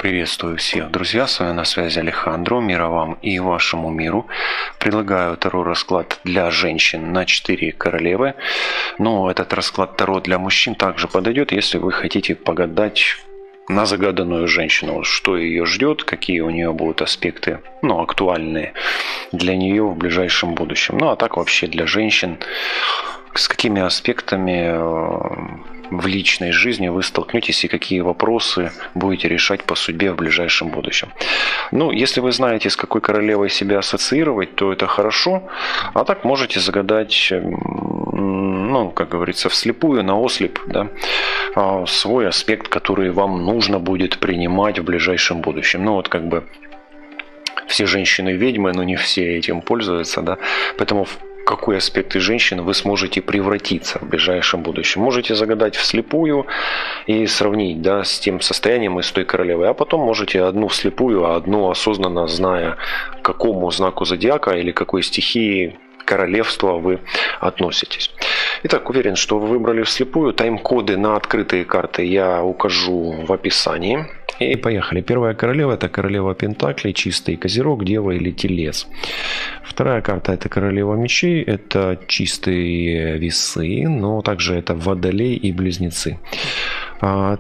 Приветствую всех, друзья, с вами на связи Алехандро, мира вам и вашему миру. Предлагаю Таро расклад для женщин на 4 королевы, но этот расклад Таро для мужчин также подойдет, если вы хотите погадать на загаданную женщину, что ее ждет, какие у нее будут аспекты, актуальные для нее в ближайшем будущем. Ну а так вообще для женщин, с какими аспектами в личной жизни вы столкнетесь и какие вопросы будете решать по судьбе в ближайшем будущем. Если вы знаете, с какой королевой себя ассоциировать, то это хорошо. А так можете загадать, как говорится, вслепую, наослеп, да, свой аспект, который вам нужно будет принимать в ближайшем будущем. Все женщины ведьмы, но не все этим пользуются, да, поэтому в какой аспект из женщин вы сможете превратиться в ближайшем будущем. Можете загадать вслепую и сравнить, да, с тем состоянием и с той королевой. А потом можете одну вслепую, а одну осознанно, зная, к какому знаку зодиака или какой стихии королевства вы относитесь. Итак, уверен, что вы выбрали вслепую. Тайм-коды на открытые карты я укажу в описании. И поехали. Первая королева – это королева Пентаклей, чистый Козерог, Дева или Телец. Вторая карта – это королева мечей, это чистые Весы, но также это Водолей и Близнецы.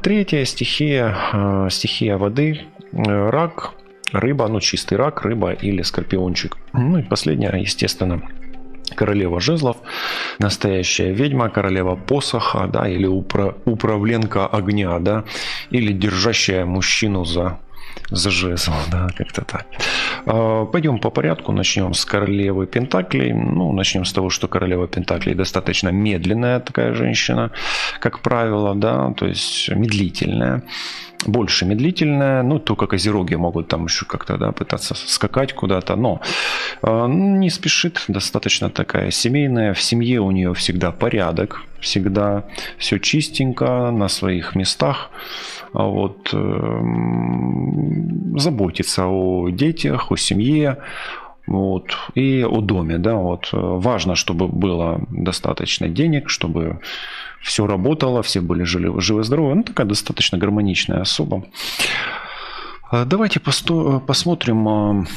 Третья стихия воды, Рак, Рыба, чистый Рак, Рыба или Скорпиончик. И последняя, естественно, королева жезлов, настоящая ведьма, королева посоха, да, или управленка огня, да, или держащая мужчину за жезл, да, как-то так. Пойдем по порядку, начнем с королевы Пентаклей. Начнем с того, что королева Пентаклей достаточно медленная такая женщина, как правило, да, то есть медлительная. Больше медлительная, только козероги могут там еще как-то, да, пытаться скакать куда-то, но не спешит, достаточно такая семейная, в семье у нее всегда порядок, всегда все чистенько, на своих местах, заботится о детях, о семье, и о доме, да, важно, чтобы было достаточно денег, чтобы все работало, все были живы-здоровы. Такая достаточно гармоничная особа. Давайте посмотрим,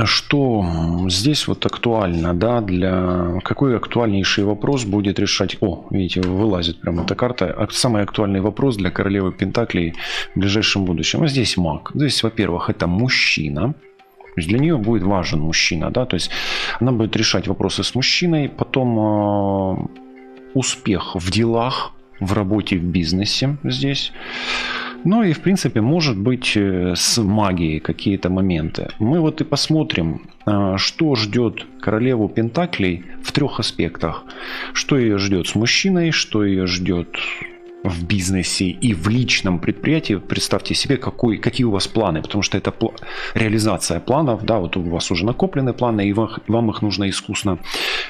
что здесь актуально, да, какой актуальнейший вопрос будет решать. Видите, вылазит прямо эта карта. Самый актуальный вопрос для королевы Пентаклей в ближайшем будущем. Здесь маг. Здесь, во-первых, это мужчина. То есть для нее будет важен мужчина, да, то есть она будет решать вопросы с мужчиной, потом успех в делах, в работе, в бизнесе здесь. И, в принципе, может быть, с магией какие-то моменты. Мы и посмотрим, что ждет королеву Пентаклей в 3 аспектах. Что ее ждет с мужчиной, что ее ждет в бизнесе и в личном предприятии. Представьте себе, какие у вас планы, потому что это реализация планов, да, у вас уже накоплены планы, и вам их нужно искусно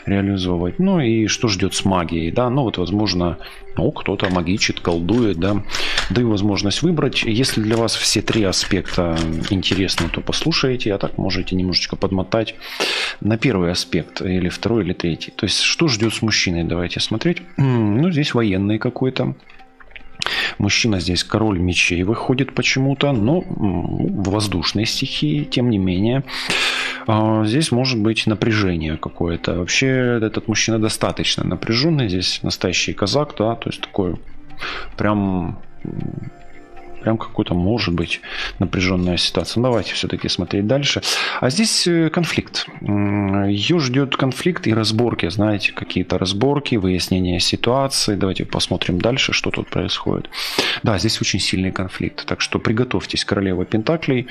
реализовывать. И что ждет с магией, да, возможно, кто-то магичит, колдует, да, даю возможность выбрать. Если для вас все 3 аспекта интересны, то послушайте, а так можете немножечко подмотать на первый аспект, или второй, или третий. То есть, что ждет с мужчиной, давайте смотреть. Здесь военный какой-то. Мужчина здесь король мечей выходит почему-то, но в воздушной стихии, тем не менее. Здесь может быть напряжение какое-то. Вообще этот мужчина достаточно напряженный. Здесь настоящий казак, да, то есть такой прям какой-то может быть напряженная ситуация. Давайте все-таки смотреть дальше. А здесь конфликт. Ее ждет конфликт и разборки. Знаете, какие-то разборки, выяснение ситуации. Давайте посмотрим дальше, что тут происходит. Да, здесь очень сильный конфликт. Так что приготовьтесь, королева Пентаклей,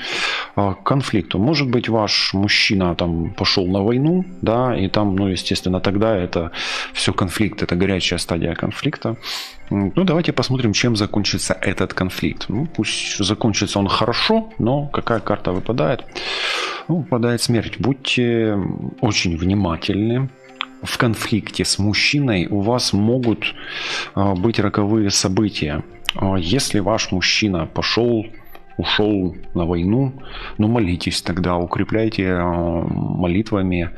к конфликту. Может быть, ваш мужчина там пошел на войну, да, и там, естественно, тогда это все конфликт, это горячая стадия конфликта. Давайте посмотрим, чем закончится этот конфликт. Пусть закончится он хорошо, но какая карта выпадает? Выпадает смерть. Будьте очень внимательны. В конфликте с мужчиной у вас могут быть роковые события. Если ваш мужчина ушел на войну, молитесь тогда, укрепляйте молитвами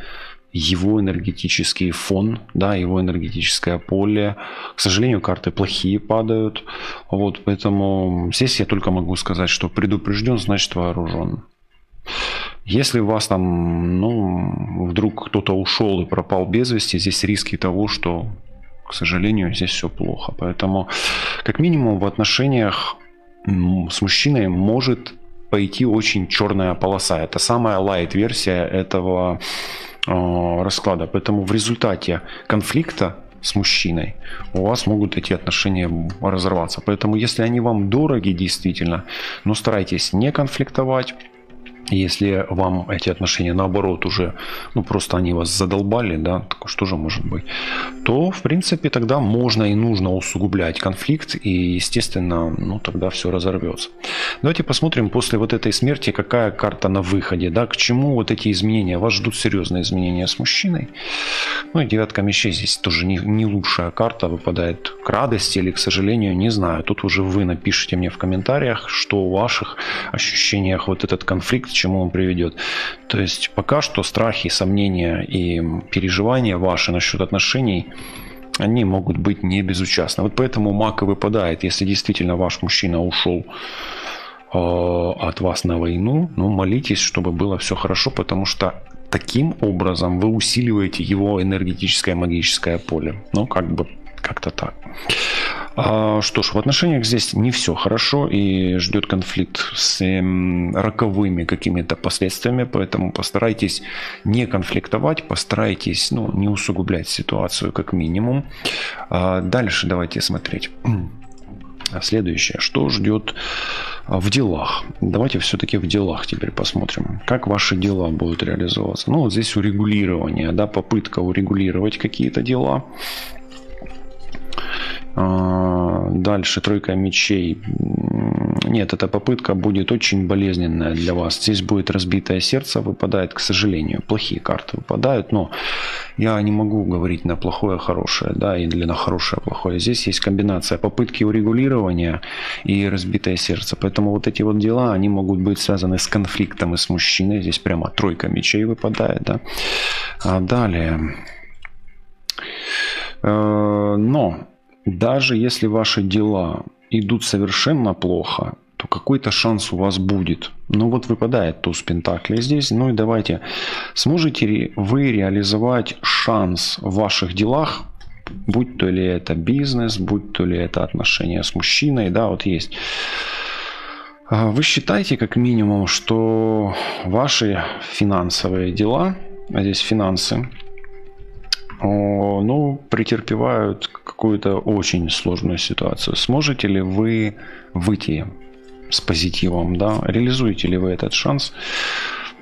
его энергетический фон, да, его энергетическое поле. К сожалению, карты плохие падают. Вот, поэтому здесь я только могу сказать, что предупрежден, значит вооружен. Если у вас там, ну, вдруг кто-то ушел и пропал без вести, здесь риски того, что, к сожалению, здесь все плохо. Поэтому, как минимум, в отношениях с мужчиной может пойти очень черная полоса. Это самая лайт-версия этого расклада. Поэтому в результате конфликта с мужчиной у вас могут эти отношения разорваться. Поэтому, если они вам дороги действительно, но старайтесь не конфликтовать. Если вам эти отношения наоборот уже, ну просто они вас задолбали, да, такое что же может быть, то в принципе тогда можно и нужно усугублять конфликт, и естественно, ну тогда все разорвется. Давайте посмотрим после вот этой смерти, какая карта на выходе, да, к чему вот эти изменения. Вас ждут серьезные изменения с мужчиной. Ну и девятка мечей здесь тоже не лучшая карта выпадает, к радости или к сожалению, не знаю. Тут уже вы напишите мне в комментариях, что в ваших ощущениях вот этот конфликт, к чему он приведет. То есть пока что страхи, сомнения и переживания ваши насчет отношений, они могут быть не безучастны. Вот поэтому маг и выпадает. Если действительно ваш мужчина ушел от вас на войну, ну молитесь, чтобы было все хорошо, потому что таким образом вы усиливаете его энергетическое магическое поле. Ну как бы как-то так. Что ж, в отношениях здесь не все хорошо и ждет конфликт с роковыми какими-то последствиями, поэтому постарайтесь не конфликтовать, постарайтесь не усугублять ситуацию как минимум. Дальше давайте смотреть. Следующее, что ждет в делах. Давайте все-таки в делах теперь посмотрим, как ваши дела будут реализовываться. Ну вот здесь урегулирование, да, попытка урегулировать какие-то дела. Дальше тройка мечей. Нет, эта попытка будет очень болезненная для вас. Здесь будет разбитое сердце, выпадает, к сожалению. Плохие карты выпадают, но я не могу говорить на плохое, хорошее, да, или на хорошее, плохое. Здесь есть комбинация попытки урегулирования и разбитое сердце. Поэтому вот эти вот дела, они могут быть связаны с конфликтом и с мужчиной. Здесь прямо тройка мечей выпадает, да. Далее. Но даже если ваши дела идут совершенно плохо, то какой-то шанс у вас будет. Ну вот выпадает туз пентаклей здесь. Ну и давайте, сможете ли вы реализовать шанс в ваших делах, будь то ли это бизнес, будь то ли это отношения с мужчиной, да, вот есть. Вы считаете как минимум, что ваши финансовые дела, а здесь финансы, ну, претерпевают какую-то очень сложную ситуацию. Сможете ли вы выйти с позитивом, да? Реализуете ли вы этот шанс?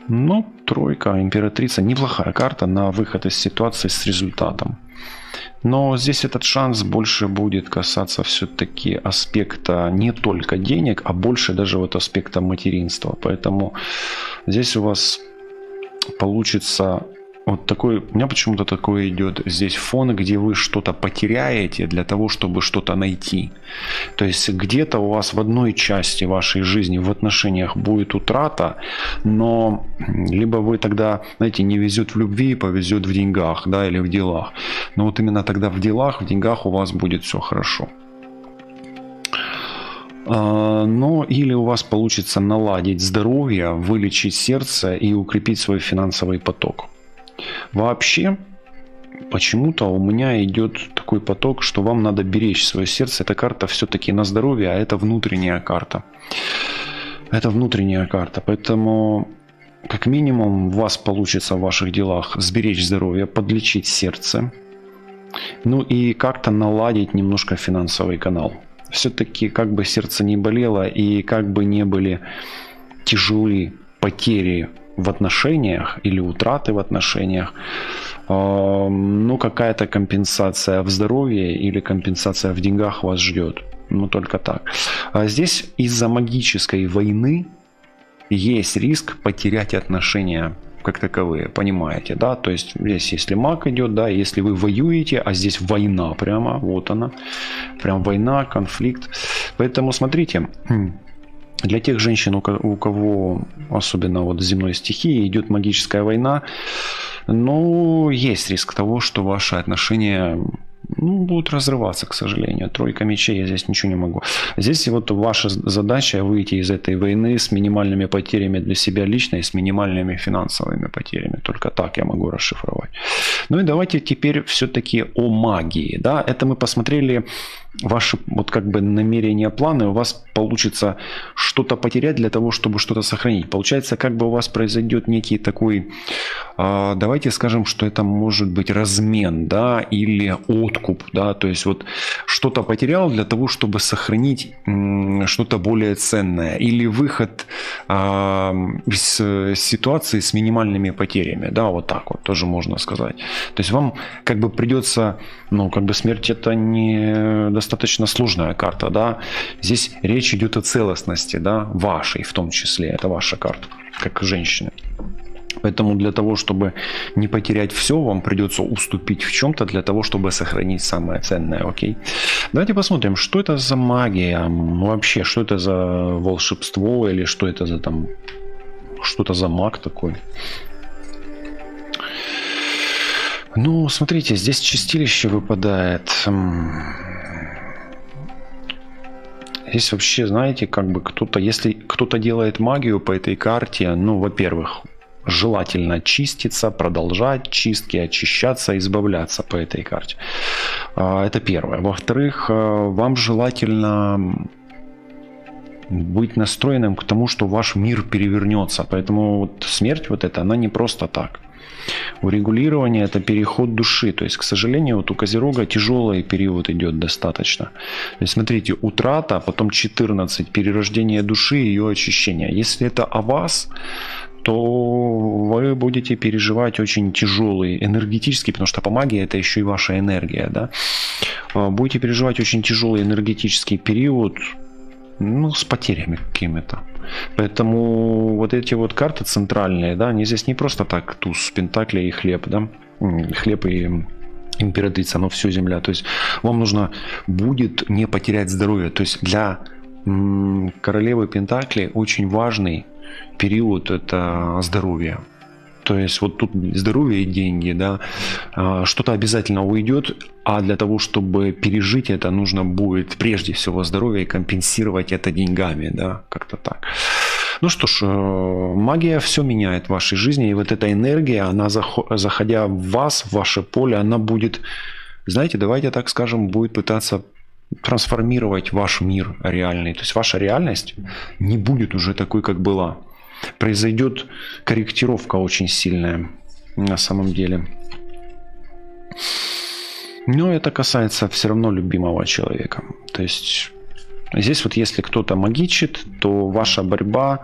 Ну, тройка, императрица, неплохая карта на выход из ситуации с результатом. Но здесь этот шанс больше будет касаться все-таки аспекта не только денег, а больше даже вот аспекта материнства. Поэтому здесь у вас получится... Вот такой, у меня почему-то такое идет здесь фон, где вы что-то потеряете для того, чтобы что-то найти. То есть где-то у вас в одной части вашей жизни в отношениях будет утрата, но либо вы тогда, знаете, не везет в любви, повезет в деньгах, да, или в делах. Но вот именно тогда в делах, в деньгах у вас будет все хорошо. Ну, или у вас получится наладить здоровье, вылечить сердце и укрепить свой финансовый поток. Вообще, почему-то у меня идет такой поток, что вам надо беречь свое сердце. Эта карта все-таки на здоровье, а это внутренняя карта. Это внутренняя карта. Поэтому, как минимум, у вас получится в ваших делах сберечь здоровье, подлечить сердце. Ну и как-то наладить немножко финансовый канал. Все-таки, как бы сердце не болело и как бы не были тяжелые потери в отношениях или утраты в отношениях, ну какая-то компенсация в здоровье или компенсация в деньгах вас ждет. Ну только так. А здесь из-за магической войны есть риск потерять отношения как таковые, понимаете, да? То есть здесь если маг идет, да, если вы воюете, а здесь война прямо, вот она, прям война, конфликт. Поэтому смотрите, Для тех женщин, у кого, особенно вот земной стихии, идет магическая война, но есть риск того, что ваши отношения будут разрываться, к сожалению. Тройка мечей, я здесь ничего не могу. Здесь вот ваша задача выйти из этой войны с минимальными потерями для себя лично и с минимальными финансовыми потерями. Только так я могу расшифровать. Ну и давайте теперь все-таки о магии. Да? Это мы посмотрели ваши вот как бы намерения, планы. У вас получится что-то потерять для того, чтобы что-то сохранить. Получается, как бы у вас произойдет некий такой, давайте скажем, что это может быть размен, да, или откуп, да, то есть вот что-то потерял для того, чтобы сохранить что-то более ценное, или выход из ситуации с минимальными потерями, да, вот так вот тоже можно сказать. То есть вам как бы придется, ну, как бы смерть это не достаточно сложная карта, да, здесь речь идет о целостности, да, вашей в том числе, это ваша карта, как женщины. Поэтому для того, чтобы не потерять все, вам придется уступить в чем-то для того, чтобы сохранить самое ценное, окей? Давайте посмотрим, что это за магия, вообще, что это за волшебство или что это за там, что-то за маг такой. Ну, смотрите, здесь чистилище выпадает. Здесь вообще, знаете, как бы кто-то, если кто-то делает магию по этой карте, ну, во-первых, желательно чиститься, продолжать чистки, очищаться, избавляться по этой карте. Это первое. Во-вторых, вам желательно быть настроенным к тому, что ваш мир перевернется. Поэтому вот смерть вот эта, она не просто так. Урегулирование – это переход души. То есть, к сожалению, вот у Козерога тяжелый период идет достаточно. То есть, смотрите, утрата, потом 14, перерождение души и ее очищение. Если это о вас, то вы будете переживать очень тяжелый энергетический, потому что по магии это еще и ваша энергия, да? Будете переживать очень тяжелый энергетический период, ну, с потерями какими-то. Поэтому вот эти вот карты центральные, да, они здесь не просто так туз пентаклей и хлеб, да, хлеб и императрица, но все земля. То есть вам нужно будет не потерять здоровье. То есть для королевы пентаклей очень важный период – это здоровье. То есть вот тут здоровье и деньги, да, что-то обязательно уйдет, а для того, чтобы пережить это, нужно будет прежде всего здоровье и компенсировать это деньгами, да, как-то так. Ну что ж, магия все меняет в вашей жизни, и вот эта энергия, она, заходя в вас, в ваше поле, она будет, знаете, давайте так скажем, будет пытаться трансформировать ваш мир реальный. То есть ваша реальность не будет уже такой, как была. Произойдет корректировка очень сильная на самом деле. Но это касается все равно любимого человека. То есть здесь вот если кто-то магичит, то ваша борьба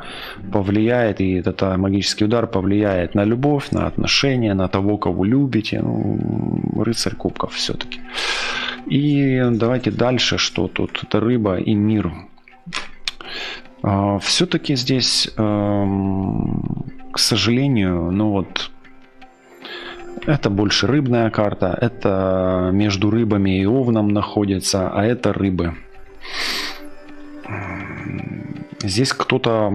повлияет, и этот магический удар повлияет на любовь, на отношения, на того, кого любите. Ну, рыцарь кубков все-таки. И давайте дальше, что тут. Это рыба и мир. Все-таки здесь, к сожалению, ну вот, это больше рыбная карта, это между рыбами и овном находится, а это рыбы. Здесь кто-то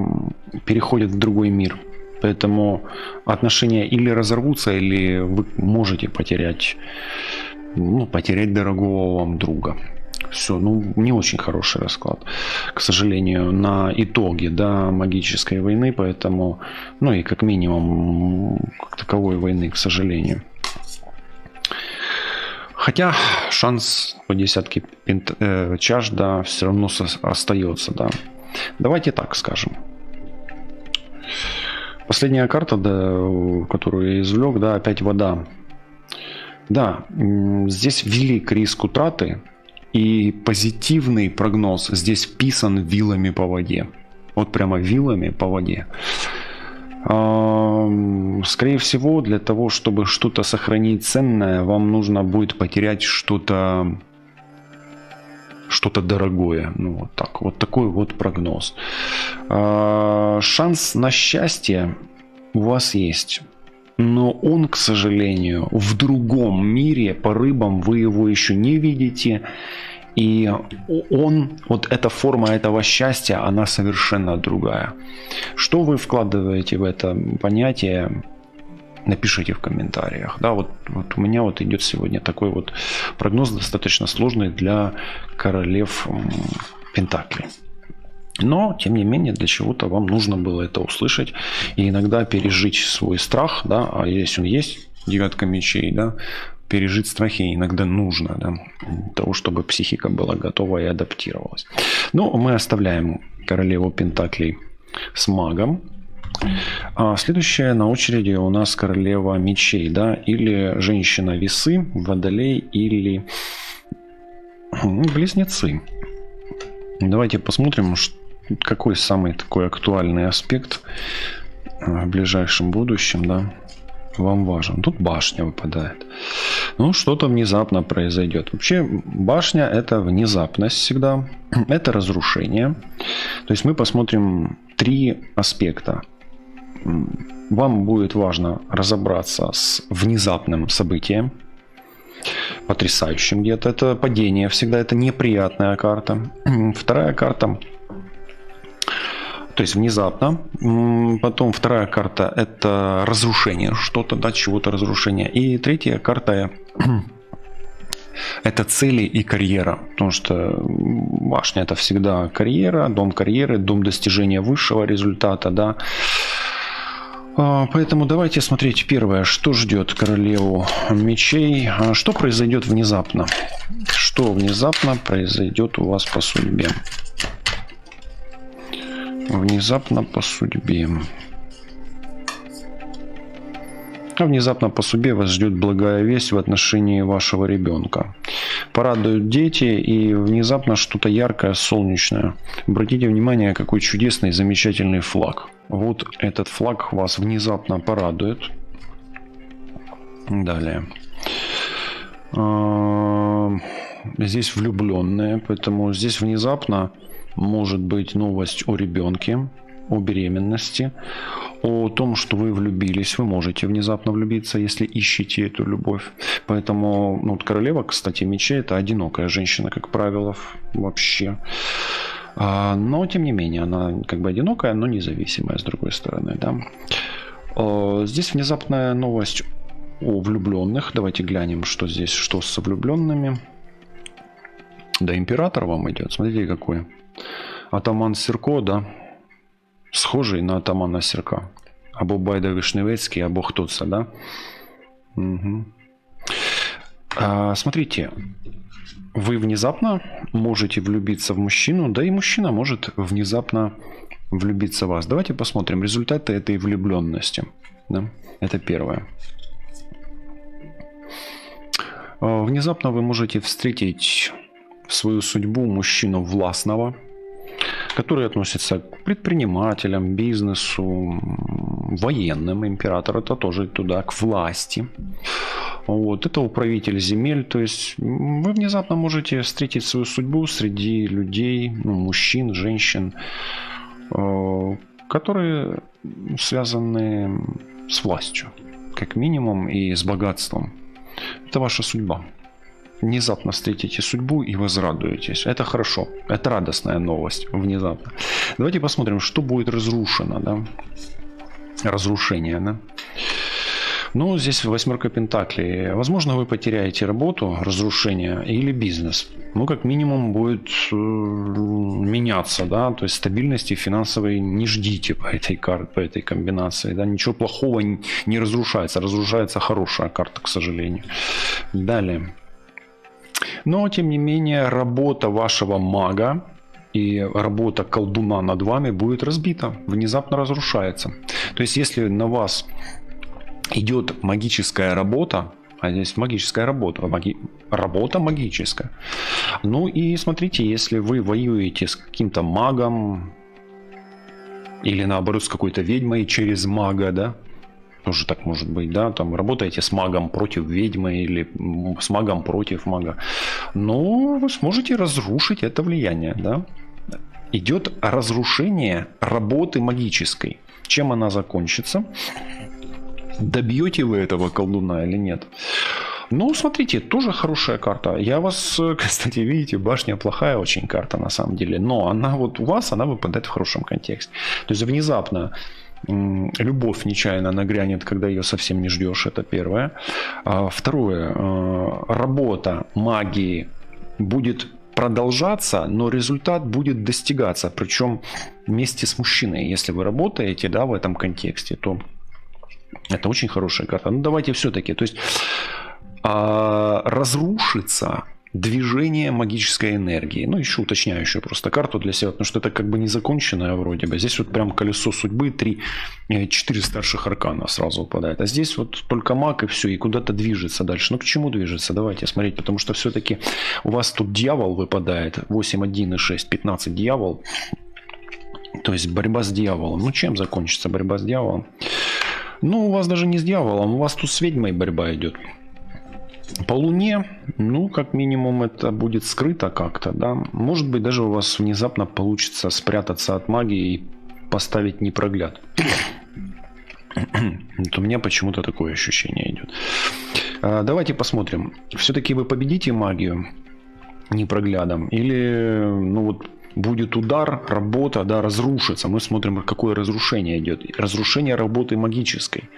переходит в другой мир, поэтому отношения или разорвутся, или вы можете потерять, ну, потерять дорогого вам друга. Все, ну, не очень хороший расклад, к сожалению, на итоге, да, магической войны, поэтому, ну, и как минимум, как таковой войны, к сожалению. Хотя шанс по десятке чаш, да, все равно остается, да. Давайте так скажем. Последняя карта, да, которую я извлек, да, опять вода. Да, здесь велик риск утраты. И позитивный прогноз здесь вписан вилами по воде. Вот прямо вилами по воде. Скорее всего, для того, чтобы что-то сохранить ценное, вам нужно будет потерять что-то дорогое. Ну, вот так. Вот такой вот прогноз. Шанс на счастье у вас есть. Но он, к сожалению, в другом мире, по рыбам вы его еще не видите И вот эта форма этого счастья, она совершенно другая. Что вы вкладываете в это понятие? Напишите в комментариях. Да, вот у меня вот идет сегодня такой вот прогноз, достаточно сложный для королев Пентаклей. Но, тем не менее, для чего-то вам нужно было это услышать и иногда пережить свой страх, да, а если он есть, девятка мечей, да, пережить страхи иногда нужно, да, для того, чтобы психика была готова и адаптировалась. Но мы оставляем королеву Пентаклей с магом. А следующая на очереди у нас королева мечей, да, или женщина-весы, водолей, или близнецы. Давайте посмотрим, какой самый такой актуальный аспект в ближайшем будущем, да, вам важен. Тут башня выпадает. Ну, что-то внезапно произойдет. Вообще, башня – это внезапность всегда, это разрушение. То есть мы посмотрим 3 аспекта. Вам будет важно разобраться с внезапным событием, потрясающим где-то. Это падение всегда, это неприятная карта. Вторая карта, то есть внезапно. Потом вторая карта – это разрушение, что-то, да, чего-то разрушение. И третья карта – это цели и карьера. Потому что башня – это всегда карьера, дом карьеры, дом достижения высшего результата, да. Поэтому давайте смотреть первое, что ждет королеву мечей, что произойдет внезапно. Что внезапно произойдет у вас по судьбе. Внезапно по судьбе. Внезапно по судьбе вас ждет благая весть в отношении вашего ребенка. Порадуют дети и внезапно что-то яркое, солнечное. Обратите внимание, какой чудесный, замечательный флаг. Вот этот флаг вас внезапно порадует. Далее. Здесь влюбленные, поэтому здесь внезапно может быть новость о ребенке, о беременности, о том, что вы влюбились. Вы можете внезапно влюбиться, если ищете эту любовь. Поэтому, ну, вот королева, кстати, мечей – это одинокая женщина, как правило, вообще. Но, тем не менее, она как бы одинокая, но независимая, с другой стороны, да. Здесь внезапная новость о влюбленных. Давайте глянем, что здесь, что со влюбленными. Да, император вам идет. Смотрите, какой. Атаман Сірко, да. Схожий на атамана Сірка. Або Байда Вишневецький, або хто це, да? Угу. Смотрите, вы внезапно можете влюбиться в мужчину, да и мужчина может внезапно влюбиться в вас. Давайте посмотрим результаты этой влюбленности. Да? Это первое. Внезапно вы можете встретить в свою судьбу мужчину властного, который относится к предпринимателям, бизнесу, военным. Император — это тоже туда, к власти. Вот, это управитель земель. То есть вы внезапно можете встретить свою судьбу среди людей, ну, мужчин, женщин, которые связаны с властью, как минимум, и с богатством. Это ваша судьба. Внезапно встретите судьбу и возрадуетесь. Это хорошо. Это радостная новость. Внезапно. Давайте посмотрим, что будет разрушено. Да? Разрушение. Да? Ну, здесь восьмерка пентаклей. Возможно, вы потеряете работу, разрушение или бизнес. Ну, как минимум, будет меняться. Да? То есть стабильности финансовой не ждите по этой карте, по этой комбинации. Да? Ничего плохого не разрушается. Разрушается хорошая карта, к сожалению. Далее. Но, тем не менее, работа вашего мага и работа колдуна над вами будет разбита, внезапно разрушается. То есть, если на вас идет магическая работа, а здесь магическая работа, работа магическая. Ну и смотрите, если вы воюете с каким-то магом или наоборот с какой-то ведьмой через мага, да, тоже так может быть, да, там работаете с магом против ведьмы или с магом против мага, но вы сможете разрушить это влияние, да. Идет разрушение работы магической. Чем она закончится? Добьете вы этого колдуна или нет? Ну, смотрите, тоже хорошая карта. Я вас, кстати, видите, башня плохая очень карта на самом деле. Но она вот у вас, она выпадает в хорошем контексте. То есть внезапно любовь нечаянно нагрянет, когда ее совсем не ждешь. Это первое. Второе. Работа магии будет продолжаться, но результат будет достигаться. Причем вместе с мужчиной. Если вы работаете, да, в этом контексте, то это очень хорошая карта. Ну, давайте все-таки. То есть разрушится движение магической энергии. Ну, еще уточняющую просто карту для себя, потому что это как бы незаконченное вроде бы. Здесь вот прям колесо судьбы, 4 старших аркана сразу выпадает. А здесь вот только маг и все, и куда-то движется дальше. Ну, к чему движется? Давайте смотреть, потому что все-таки у вас тут дьявол выпадает. 8, 1 и 6, 15 дьявол. То есть борьба с дьяволом. Ну, чем закончится борьба с дьяволом? Ну, у вас даже не с дьяволом, у вас тут с ведьмой борьба идет. По Луне, ну, как минимум, это будет скрыто как-то, да. Может быть, даже у вас внезапно получится спрятаться от магии и поставить непрогляд. Вот у меня почему-то такое ощущение идет. Давайте посмотрим. Все-таки вы победите магию непроглядом? Или, ну вот, будет удар, работа, да, разрушится. Мы смотрим, какое разрушение идет. Разрушение работы магической,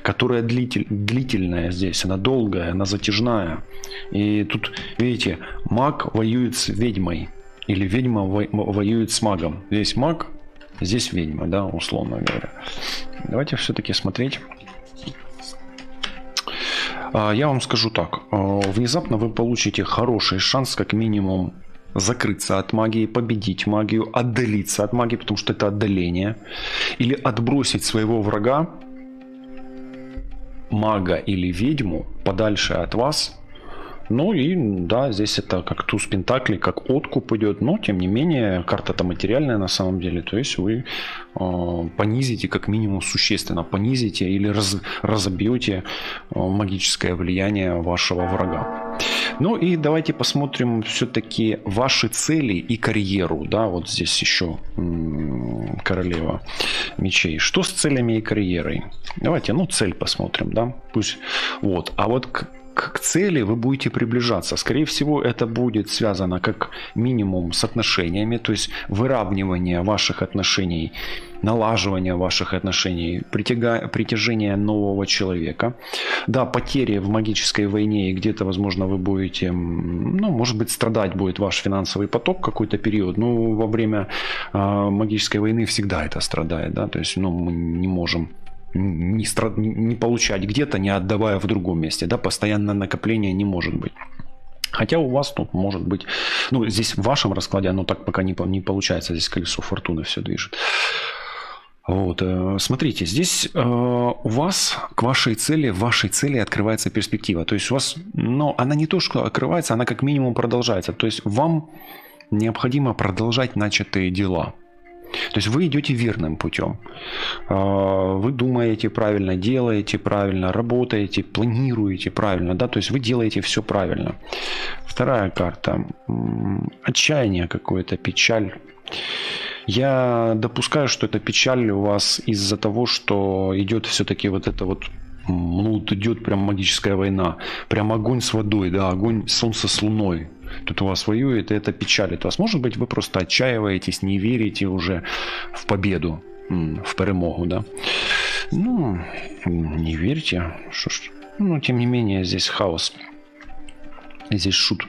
которая длительная здесь, она долгая, она затяжная. И тут, видите, маг воюет с ведьмой. Или ведьма воюет с магом. Здесь маг, здесь ведьма, да, условно говоря. Давайте все-таки смотреть. Я вам скажу так. Внезапно вы получите хороший шанс, как минимум, закрыться от магии, победить магию, отдалиться от магии, потому что это отдаление. Или отбросить своего врага, мага или ведьму, подальше от вас. Ну и да, здесь это как туз пентаклей, как откуп идет, но тем не менее карта-то материальная на самом деле, то есть вы понизите, как минимум существенно понизите или разобьете магическое влияние вашего врага. Ну и давайте посмотрим все-таки ваши цели и карьеру, да, вот здесь еще королева мечей. Что с целями и карьерой? Давайте, ну, цель посмотрим, да, пусть, вот, а вот к цели вы будете приближаться. Скорее всего, это будет связано как минимум с отношениями, то есть выравнивание ваших отношений, налаживание ваших отношений, притяжение нового человека. Да, потери в магической войне, и где-то, возможно, вы будете, ну, может быть, страдать будет ваш финансовый поток какой-то период, но во время магической войны всегда это страдает, да, то есть, ну, мы не можем не получать где-то, не отдавая в другом месте, да, постоянное накопление не может быть. Хотя у вас тут может быть, ну, здесь в вашем раскладе оно так пока не получается, здесь колесо фортуны все движет. Вот, смотрите, здесь у вас к вашей цели открывается перспектива. То есть у вас, но она не то, что открывается, она как минимум продолжается. То есть вам необходимо продолжать начатые дела. То есть вы идете верным путем. Вы думаете правильно, делаете правильно, работаете, планируете правильно. Да? То есть вы делаете все правильно. Вторая карта. Отчаяние какое-то, печаль. Я допускаю, что это печаль у вас из-за того, что идет все-таки вот это вот, ну, идет прям магическая война. Прям огонь с водой, да, огонь солнца с луной. Тут у вас воюет, и это печалит вас. Может быть, вы просто отчаиваетесь, не верите уже в победу, в перемогу, да. Ну, не верите. Что ж. Ну, тем не менее, здесь хаос. Здесь шут.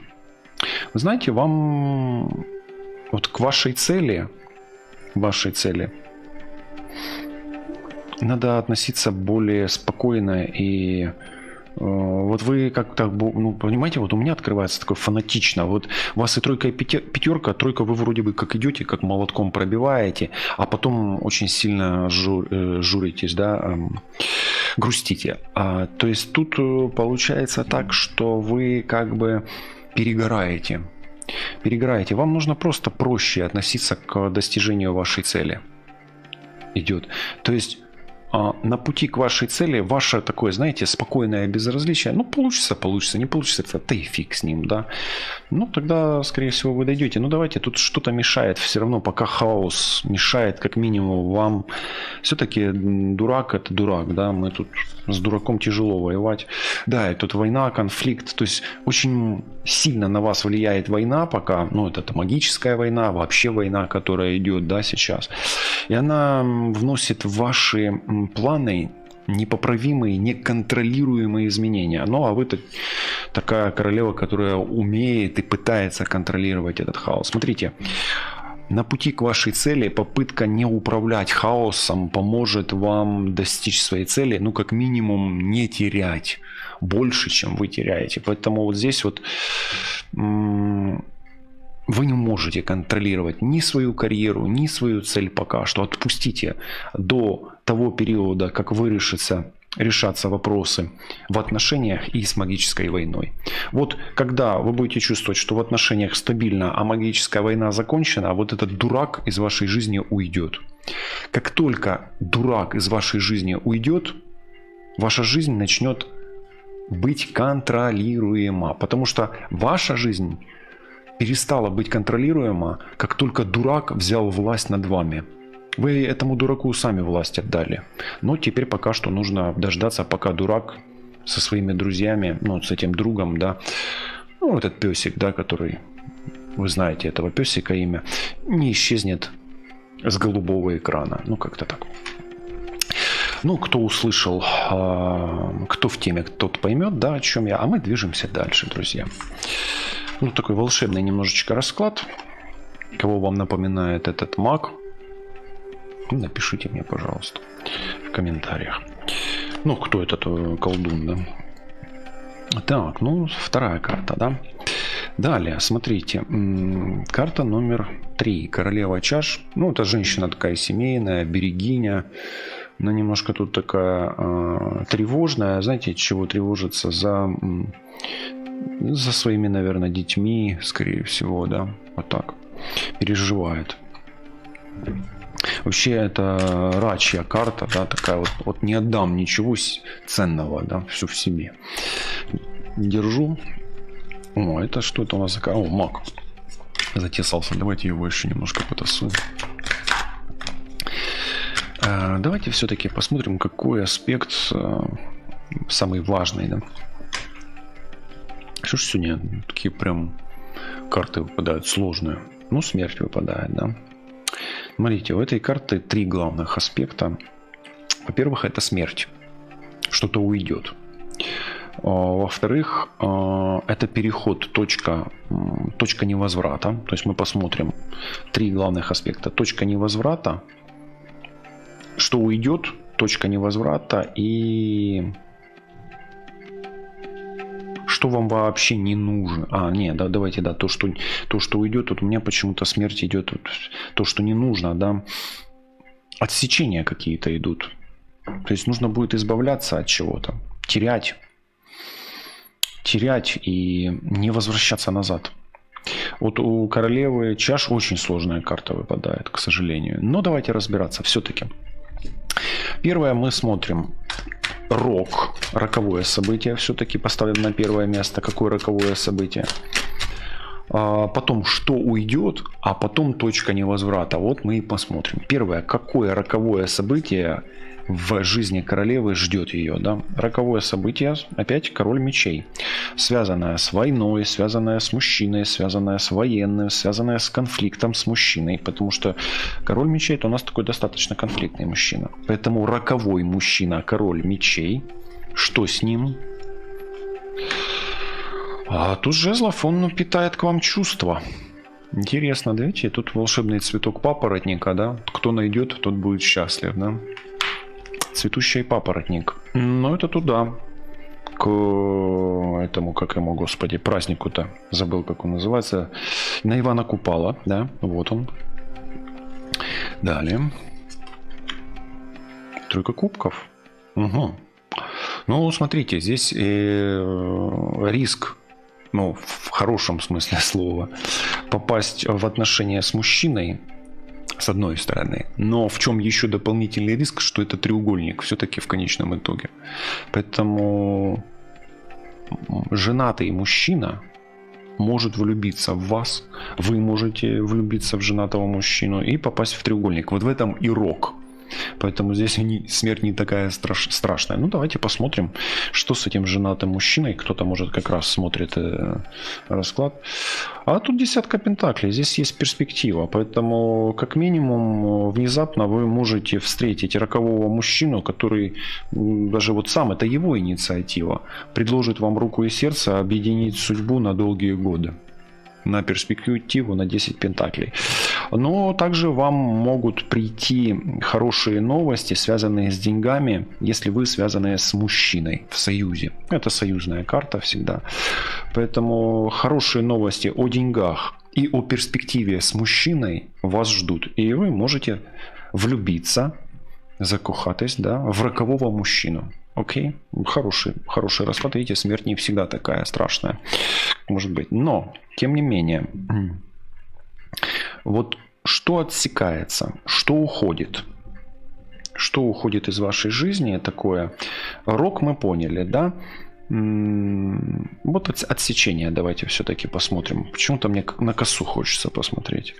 Вы знаете, вам вот к вашей цели надо относиться более спокойно и вот вы как-то, ну, понимаете, вот у меня открывается такое фанатично. Вот у вас и тройка, и пятерка. Тройка вы вроде бы как идете, как молотком пробиваете, а потом очень сильно журитесь, да, грустите. То есть тут получается так, что вы как бы перегораете. Вам нужно просто проще относиться к достижению вашей цели. Идет. То есть на пути к вашей цели ваше такое, знаете, спокойное безразличие. Ну, получится, не получится, это и фиг с ним, да. Ну, тогда, скорее всего, вы дойдете. Ну, давайте, тут что-то мешает все равно, пока хаос мешает, как минимум, вам. Все-таки дурак – это дурак, да. Мы тут с дураком тяжело воевать. Да, и тут война, конфликт. То есть очень сильно на вас влияет война пока. Ну, это магическая война, вообще война, которая идет, да, сейчас. И она вносит в ваши планы непоправимые, неконтролируемые изменения. Ну, а вы такая королева, которая умеет и пытается контролировать этот хаос. Смотрите. На пути к вашей цели попытка не управлять хаосом поможет вам достичь своей цели, ну, как минимум, не терять больше, чем вы теряете. Поэтому вот здесь вот вы не можете контролировать ни свою карьеру, ни свою цель пока что. Отпустите до того периода, как вы решатся вопросы в отношениях и с магической войной. Вот когда вы будете чувствовать, что в отношениях стабильно, а магическая война закончена, вот этот дурак из вашей жизни уйдет. Как только дурак из вашей жизни уйдет, ваша жизнь начнет быть контролируема. Потому что ваша жизнь перестала быть контролируема, как только дурак взял власть над вами. Вы этому дураку сами власть отдали. Но теперь пока что нужно дождаться, пока дурак со своими друзьями, ну, с этим другом, да, ну, этот песик, да, который, вы знаете этого песика имя, не исчезнет с голубого экрана. Ну, как-то так. Ну, кто услышал, кто в теме, тот поймет, да, о чем я. А мы движемся дальше, друзья. Ну, такой волшебный немножечко расклад. Кого вам напоминает этот маг? Напишите мне, пожалуйста, в комментариях. Ну, кто этот колдун, да? Так, ну, вторая карта, да? Далее, смотрите. Карта номер 3. Королева чаш. Ну, это женщина такая семейная, берегиня. Она немножко тут такая тревожная. Знаете, чего тревожится? За своими, наверное, детьми, скорее всего, да? Вот так. Переживает. Вообще это рачья карта, да, такая вот не отдам ничего ценного, да, все в себе. Держу. О, это что это у нас такая? О, маг. Затесался. Давайте его еще немножко потасуем. Давайте все-таки посмотрим, какой аспект самый важный, да. Что ж сегодня такие прям карты выпадают сложные. Ну, смерть выпадает, да. Смотрите, у этой карты 3 главных аспекта. Во-первых, это смерть. Что-то уйдет. Во-вторых, это переход, точка невозврата. То есть мы посмотрим 3 главных аспекта. Точка невозврата. Что уйдет, точка невозврата и... Что вам вообще не нужно? Нет, да, давайте, да, то, что уйдет, тут у меня почему-то смерть идет, то, что не нужно, да, отсечения какие-то идут. То есть нужно будет избавляться от чего-то, терять и не возвращаться назад. Вот у королевы чаш очень сложная карта выпадает, к сожалению. Но давайте разбираться все-таки. Первое мы смотрим. Рок. Роковое событие все-таки поставим на первое место. Какое роковое событие? Потом, что уйдет, а потом точка невозврата. Вот мы и посмотрим. Первое. Какое роковое событие в жизни королевы ждет ее? Да? Роковое событие, опять король мечей. Связанное с войной, связанное с мужчиной, связанное с военным, связанное с конфликтом с мужчиной. Потому что король мечей это у нас такой достаточно конфликтный мужчина. Поэтому роковой мужчина, король мечей. Что с ним? А тут жезлов, он питает к вам чувства. Интересно, да, видите, тут волшебный цветок папоротника, да? Кто найдет, тот будет счастлив, да? Цветущий папоротник. Ну, это туда. К этому, как ему, господи, празднику-то. Забыл, как он называется. На Ивана Купала, да? Вот он. Далее. Тройка кубков. Угу. Ну, смотрите, здесь риск, ну, в хорошем смысле слова, попасть в отношения с мужчиной, с одной стороны. Но в чем еще дополнительный риск, что это треугольник все-таки в конечном итоге. Поэтому женатый мужчина может влюбиться в вас, вы можете влюбиться в женатого мужчину и попасть в треугольник. Вот в этом и рок. Поэтому здесь смерть не такая страшная. Ну, давайте посмотрим, что с этим женатым мужчиной. Кто-то, может, как раз смотрит расклад. А тут десятка пентаклей. Здесь есть перспектива. Поэтому, как минимум, внезапно вы можете встретить рокового мужчину, который даже вот сам, это его инициатива, предложит вам руку и сердце объединить судьбу на долгие годы. На перспективу на 10 пентаклей. Но также вам могут прийти хорошие новости, связанные с деньгами, если вы связаны с мужчиной в союзе. Это союзная карта всегда. Поэтому хорошие новости о деньгах и о перспективе с мужчиной вас ждут. И вы можете влюбиться, закохатись, да, в рокового мужчину. Окей, хороший расклад. Видите, смерть не всегда такая страшная, может быть. Но, тем не менее, вот что отсекается, что уходит? Что уходит из вашей жизни такое? Рок мы поняли, да? Вот отсечение давайте все-таки посмотрим. Почему-то мне на косу хочется посмотреть.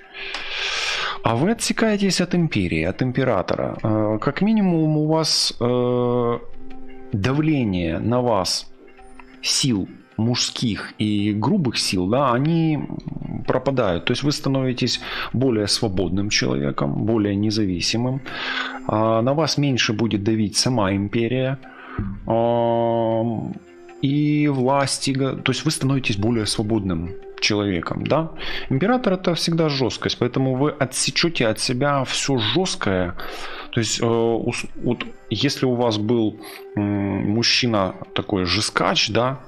А вы отсекаетесь от империи, от императора. Как минимум у вас давление на вас сил мужских и грубых сил, да, они пропадают. То есть вы становитесь более свободным человеком, более независимым. На вас меньше будет давить сама империя и власти. То есть вы становитесь более свободным человеком, да. Император — это всегда жесткость, поэтому вы отсечете от себя все жесткое. То есть вот если у вас был мужчина такой жесткач, да,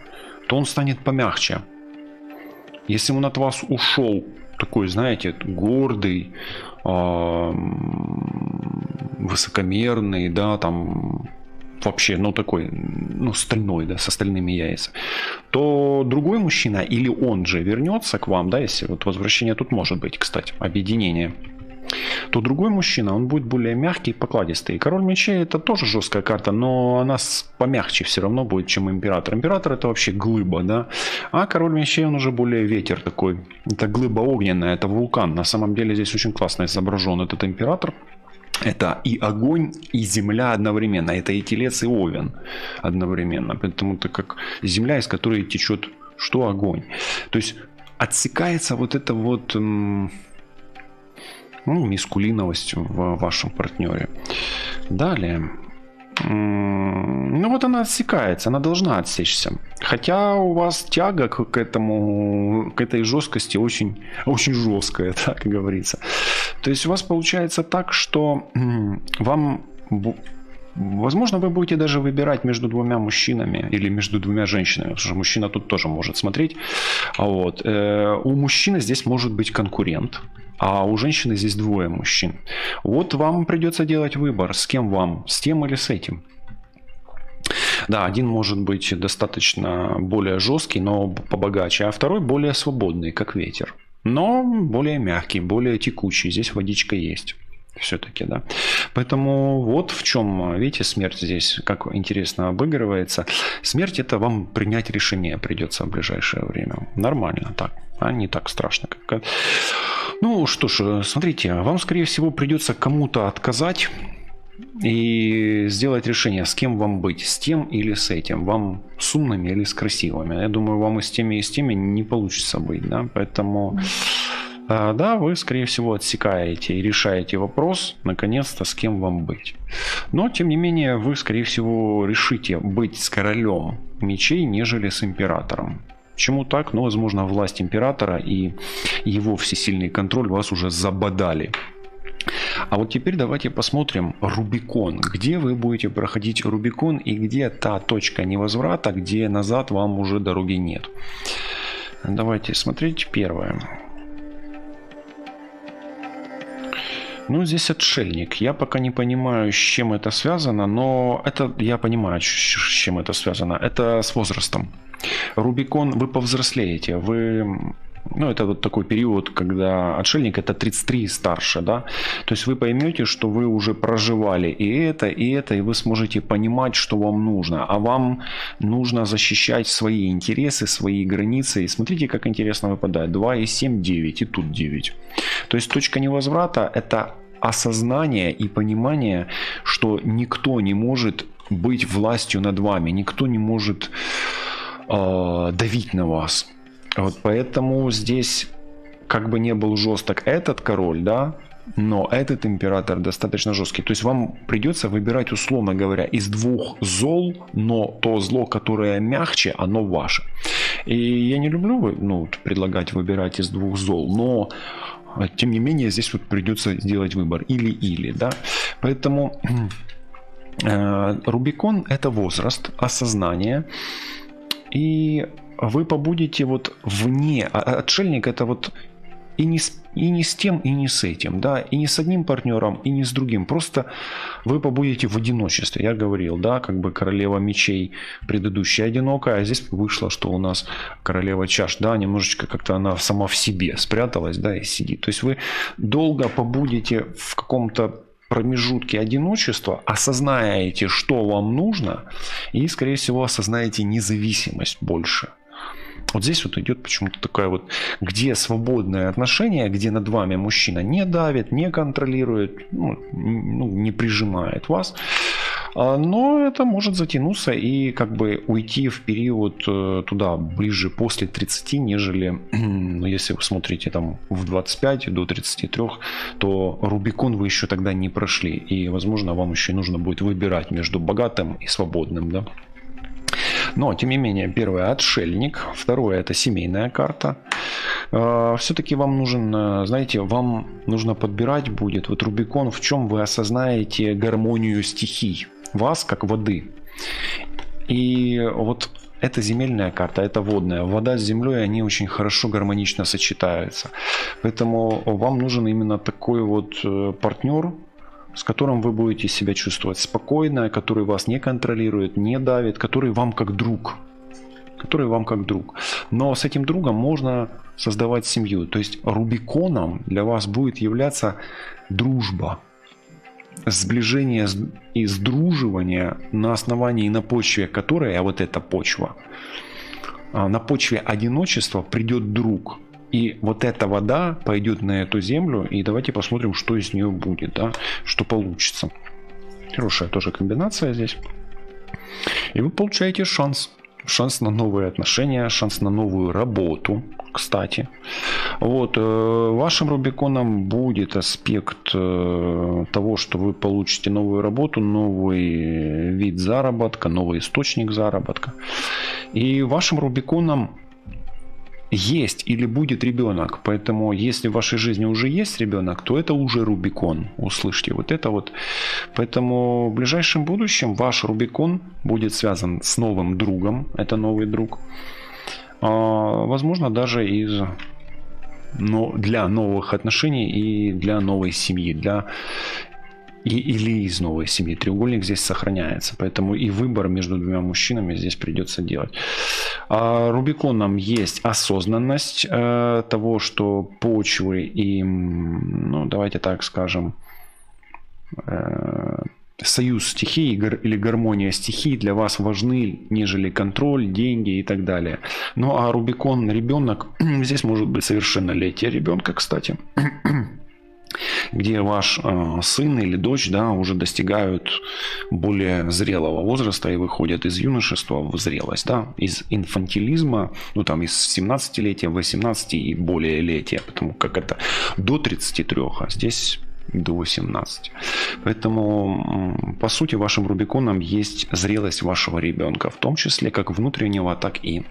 то он станет помягче. Если он от вас ушел такой, знаете, гордый, высокомерный, да, там вообще, ну такой, ну стальной, да, с остальными яйцами, то другой мужчина или он же вернется к вам, да, если вот возвращение тут может быть, кстати, объединение, то другой мужчина, он будет более мягкий и покладистый. Король мечей — это тоже жесткая карта, но она помягче все равно будет, чем император. Император — это вообще глыба, да, а король мечей, он уже более ветер такой. Это глыба огненная, это вулкан. На самом деле здесь очень классно изображен этот император. Это и огонь, и земля одновременно. Это и телец, и овен одновременно. Поэтому это как земля, из которой течет что? Огонь. То есть отсекается вот это вот... мискулиновость в вашем партнере. Далее. Ну вот она отсекается, она должна отсечься. Хотя у вас тяга к этой жесткости очень, очень жесткая, так говорится. То есть у вас получается так, что вам... Возможно, вы будете даже выбирать между двумя мужчинами или между двумя женщинами, потому что мужчина тут тоже может смотреть. Вот. У мужчины здесь может быть конкурент, а у женщины здесь двое мужчин. Вот вам придется делать выбор, с кем вам, с тем или с этим. Да, один может быть достаточно более жесткий, но побогаче, а второй более свободный, как ветер. Но более мягкий, более текучий. Здесь водичка есть. Все-таки, да. Поэтому вот в чем, видите, смерть здесь, как интересно обыгрывается. Смерть — это вам принять решение придется в ближайшее время. Нормально так, а не так страшно. Ну что ж, смотрите, вам, скорее всего, придется кому-то отказать и сделать решение, с кем вам быть, с тем или с этим. Вам с умными или с красивыми. Я думаю, вам и с теми не получится быть, да, поэтому... Да, вы, скорее всего, отсекаете и решаете вопрос, наконец-то, с кем вам быть. Но, тем не менее, вы, скорее всего, решите быть с королем мечей, нежели с императором. Почему так? Ну, возможно, власть императора и его всесильный контроль вас уже забодали. А вот теперь давайте посмотрим Рубикон. Где вы будете проходить Рубикон и где та точка невозврата, где назад вам уже дороги нет. Давайте смотреть первое. Ну, здесь отшельник. Я пока не понимаю, с чем это связано, но это я понимаю, с чем это связано. Это с возрастом. Рубикон, вы повзрослеете, вы... Ну, это вот такой период, когда отшельник — это 33 и старше, да. То есть вы поймете, что вы уже проживали и это, и вы сможете понимать, что вам нужно. А вам нужно защищать свои интересы, свои границы. И смотрите, как интересно выпадает. 2 и 7, 9, и тут 9. То есть точка невозврата — это осознание и понимание, что никто не может быть властью над вами, никто не может давить на вас. Вот поэтому здесь, как бы не был жесток этот король, да, но этот император достаточно жесткий. То есть вам придется выбирать, условно говоря, из двух зол, но то зло, которое мягче, оно ваше. И я не люблю предлагать выбирать из двух зол, но тем не менее здесь вот придется сделать выбор или-или, да. Поэтому Рубикон — это возраст, осознание, и вы побудете вот вне. Отшельник — это вот и не с тем, и не с этим, да, и не с одним партнером, и не с другим. Просто вы побудете в одиночестве. Я говорил, да, как бы королева мечей предыдущая одинокая, а здесь вышло, что у нас королева чаш, да, немножечко как-то она сама в себе спряталась, да, и сидит. То есть вы долго побудете в каком-то промежутке одиночества, осознаете, что вам нужно, и, скорее всего, осознаете независимость больше. Вот здесь вот идет почему-то такая вот, где свободное отношение, где над вами мужчина не давит, не контролирует, не прижимает вас. Но это может затянуться и как бы уйти в период туда, ближе после 30, нежели, если вы смотрите там в 25 до 33, то Рубикон вы еще тогда не прошли. И, возможно, вам еще нужно будет выбирать между богатым и свободным, да. Но, тем не менее, первое — отшельник, второе — это семейная карта. Все-таки вам нужен, знаете, вам нужно подбирать будет вот Рубикон, в чем вы осознаете гармонию стихий, вас как воды. И вот это земельная карта, это водная. Вода с землей, они очень хорошо гармонично сочетаются. Поэтому вам нужен именно такой вот партнер, с которым вы будете себя чувствовать спокойно, который вас не контролирует, не давит, который вам как друг. Но с этим другом можно создавать семью. То есть Рубиконом для вас будет являться дружба, сближение и сдруживание на основании, на почве которой, а вот эта почва, на почве одиночества придет друг. И вот эта вода пойдет на эту землю, и давайте посмотрим, что из нее будет, да, что получится. Хорошая тоже комбинация здесь. И вы получаете шанс. Шанс на новые отношения, шанс на новую работу, кстати. Вот, вашим Рубиконом будет аспект того, что вы получите новую работу, новый вид заработка, новый источник заработка. И вашим Рубиконом есть или будет ребенок. Поэтому, если в вашей жизни уже есть ребенок, то это уже Рубикон. Услышьте вот это вот. Поэтому в ближайшем будущем ваш Рубикон будет связан с новым другом. Это новый друг. Возможно, даже для новых отношений и для новой семьи. Или из новой семьи. Треугольник здесь сохраняется. Поэтому и выбор между двумя мужчинами здесь придется делать. А Рубиконом есть осознанность того, что почвы и, давайте так скажем, союз стихий или гармония стихий для вас важны, нежели контроль, деньги и так далее. Ну а Рубикон ребенок, здесь может быть совершеннолетие ребенка, кстати, где ваш сын или дочь, да, уже достигают более зрелого возраста и выходят из юношества в зрелость, да, из инфантилизма, из 17-летия, 18 и более летия, потому как это до 33, а здесь до 18. Поэтому, по сути, вашим Рубиконом есть зрелость вашего ребенка, в том числе как внутреннего, так и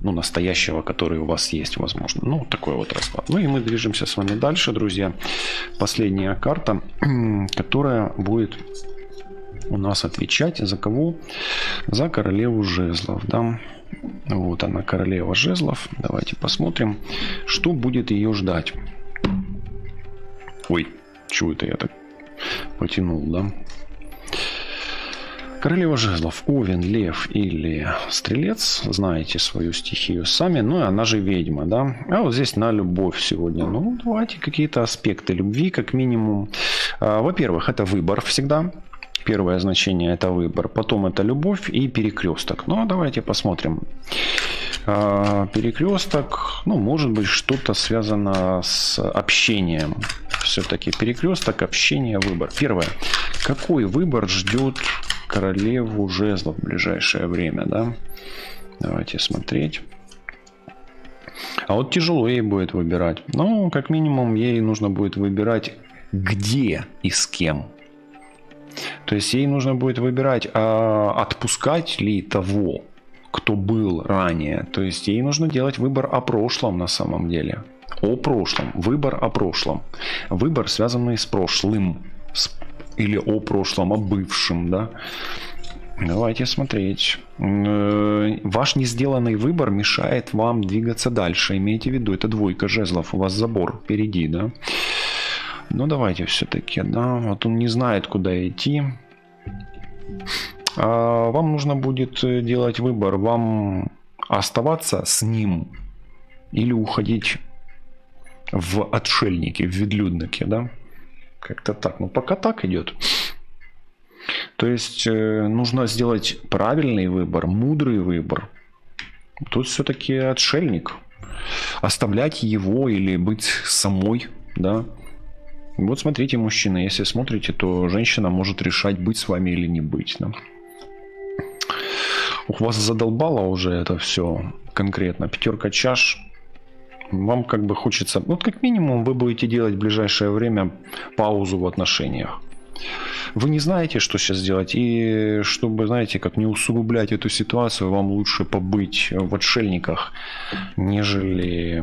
настоящего, который у вас есть, возможно. Такой вот расклад. И мы движемся с вами дальше, друзья. Последняя карта, которая будет у нас отвечать за кого? За королеву жезлов, да. Вот она, королева жезлов. Давайте посмотрим, что будет ее ждать. Ой, чего это я так потянул, да? Королева жезлов, Овен, Лев или Стрелец, знаете свою стихию сами, и она же ведьма, да. А вот здесь на любовь сегодня. Давайте какие-то аспекты любви, как минимум. Во-первых, это выбор всегда. Первое значение это выбор, потом это любовь и перекресток. Давайте посмотрим. Перекресток, может быть что-то связано с общением. все-таки перекресток, общение, выбор. Первое. Какой выбор ждет королеву жезлов в ближайшее время, да? Давайте смотреть. А вот тяжело ей будет выбирать. Ну, как минимум, ей нужно будет выбирать, где и с кем. То есть ей нужно будет выбирать, отпускать ли того, кто был ранее. То есть ей нужно делать выбор о прошлом на самом деле. О прошлом. Выбор о прошлом. Выбор, связанный с прошлым. Или о прошлом, о бывшем, да. Давайте смотреть. Ваш не сделанный выбор мешает вам двигаться дальше. Имейте в виду, это двойка жезлов. У вас забор впереди, да. Ну, давайте все-таки, да. Вот он не знает, куда идти. Вам нужно будет делать выбор. Вам оставаться с ним или уходить в отшельники, в ведлюдники, да. Как-то так. Ну, пока так идет. То есть нужно сделать правильный выбор, мудрый выбор. Тут все-таки отшельник. Оставлять его или быть самой, да. Вот смотрите, мужчина, если смотрите, то женщина может решать, быть с вами или не быть. Да? Ух, вас задолбало уже это все конкретно. Пятерка чаш. Вам как бы хочется... Вот как минимум вы будете делать в ближайшее время паузу в отношениях. Вы не знаете, что сейчас делать. И чтобы, знаете, как не усугублять эту ситуацию, вам лучше побыть в отшельниках, нежели...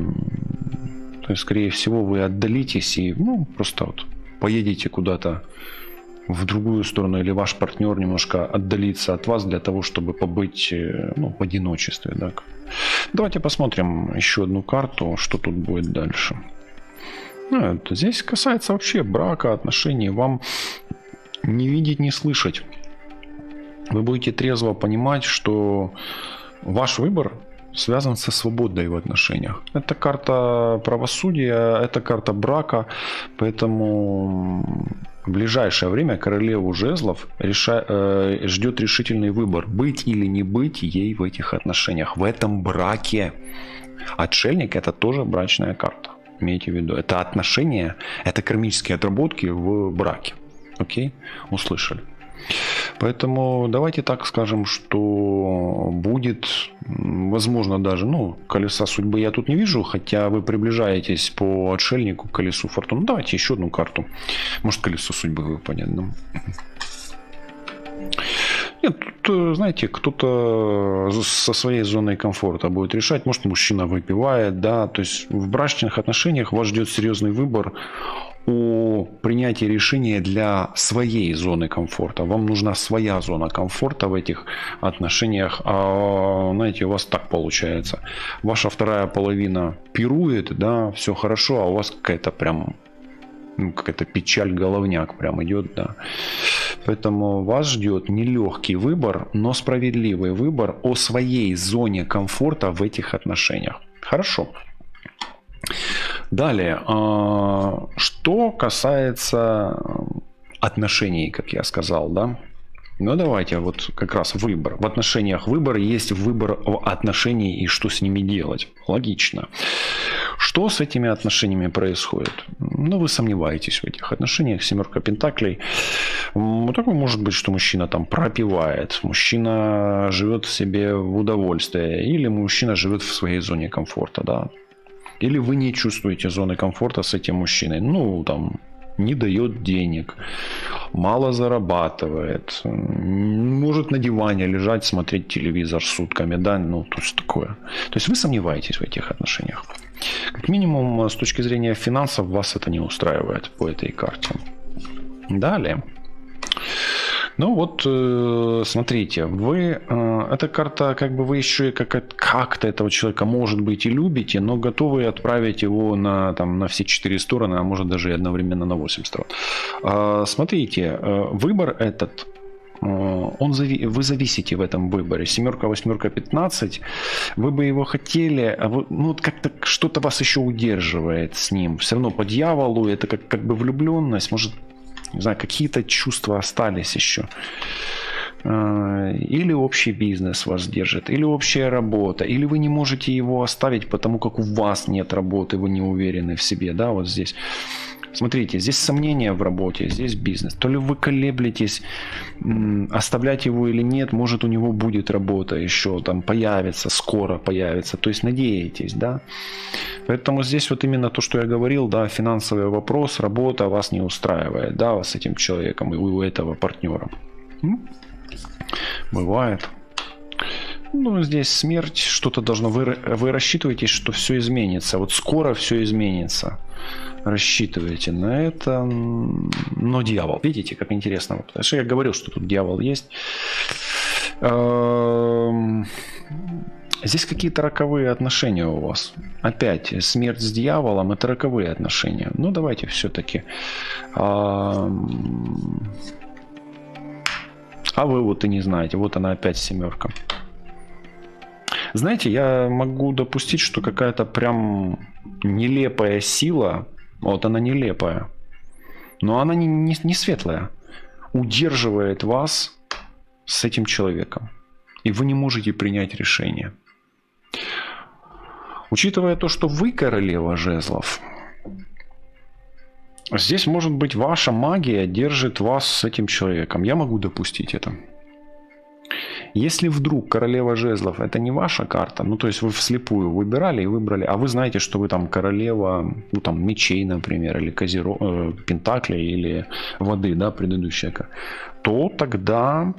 То есть, скорее всего, вы отдалитесь и, ну, просто вот поедете куда-то в другую сторону, или ваш партнер немножко отдалится от вас для того, чтобы побыть, ну, в одиночестве. Да? Давайте посмотрим еще одну карту, что тут будет дальше. Ну, здесь касается вообще брака, отношений. Вам не видеть, не слышать. Вы будете трезво понимать, что ваш выбор связан со свободой в отношениях. Это карта правосудия, это карта брака, поэтому в ближайшее время королеву жезлов ждет решительный выбор, быть или не быть ей в этих отношениях, в этом браке. Отшельник — это тоже брачная карта, имейте в виду. Это отношения, это кармические отработки в браке. Окей? Услышали. Поэтому давайте так скажем, что будет, возможно, даже, ну, колеса судьбы я тут не вижу, хотя вы приближаетесь по отшельнику к колесу фортуны. Давайте еще одну карту. Может, колесо судьбы выпадет, да? Нет, тут, знаете, кто-то со своей зоной комфорта будет решать. Может, мужчина выпивает, да. То есть в брачных отношениях вас ждет серьезный выбор о принятии решения для своей зоны комфорта. Вам нужна своя зона комфорта в этих отношениях. А, знаете, у вас так получается. Ваша вторая половина пирует, да, все хорошо, а у вас какая-то прям, ну, какая-то печаль, головняк прям идет, да. Поэтому вас ждет нелегкий выбор, но справедливый выбор о своей зоне комфорта в этих отношениях. Хорошо. Далее, что касается отношений, как я сказал, да, ну давайте вот как раз выбор. В отношениях выбор есть выбор отношений и что с ними делать. Логично. Что с этими отношениями происходит? Ну, вы сомневаетесь в этих отношениях. Семерка пентаклей. Такое может быть, что мужчина там пропивает, мужчина живет себе в удовольствии, или мужчина живет в своей зоне комфорта, да. Или вы не чувствуете зоны комфорта с этим мужчиной. Ну, там, не дает денег, мало зарабатывает, может на диване лежать, смотреть телевизор сутками, да, ну, то есть такое. То есть вы сомневаетесь в этих отношениях. Как минимум, с точки зрения финансов, вас это не устраивает по этой карте. Далее. Ну вот, смотрите, вы, эта карта, как бы вы еще как-то этого человека, может быть, и любите, но готовы отправить его на, там, на все 4 стороны, а может даже и одновременно на 8 сторон. Смотрите, выбор этот, вы зависите в этом выборе. Семерка, восьмерка, 15. Вы бы его хотели, а вы, ну, как-то что-то вас еще удерживает с ним. Все равно по дьяволу это как бы влюбленность, может, не знаю, какие-то чувства остались еще. Или общий бизнес вас держит, или общая работа, или вы не можете его оставить, потому как у вас нет работы, вы не уверены в себе, да, вот здесь. Смотрите, здесь сомнения в работе, здесь бизнес. То ли вы колеблетесь, оставлять его или нет, может у него будет работа еще, там появится, скоро появится. То есть надеетесь, да. Поэтому здесь вот именно то, что я говорил, да, финансовый вопрос, работа вас не устраивает, да, с этим человеком и у этого партнера. Бывает. Ну, здесь смерть, что-то должно... Вы рассчитываете, что все изменится. Вот скоро все изменится. Рассчитываете на это. Но дьявол. Видите, как интересно. Потому что я говорил, что тут дьявол есть. Здесь какие-то роковые отношения у вас. Опять, смерть с дьяволом – это роковые отношения. Ну, давайте все-таки... А вы вот и не знаете. Вот она опять семерка. Знаете, я могу допустить, что какая-то прям нелепая сила, вот она нелепая, но она не светлая, удерживает вас с этим человеком. И вы не можете принять решение. Учитывая то, что вы королева жезлов, здесь, может быть, ваша магия держит вас с этим человеком. Я могу допустить это. Если вдруг королева жезлов это не ваша карта, ну то есть вы вслепую выбирали и выбрали, а вы знаете, что вы там королева, ну там мечей, например, или пентаклей, или воды, да, предыдущая, то тогда...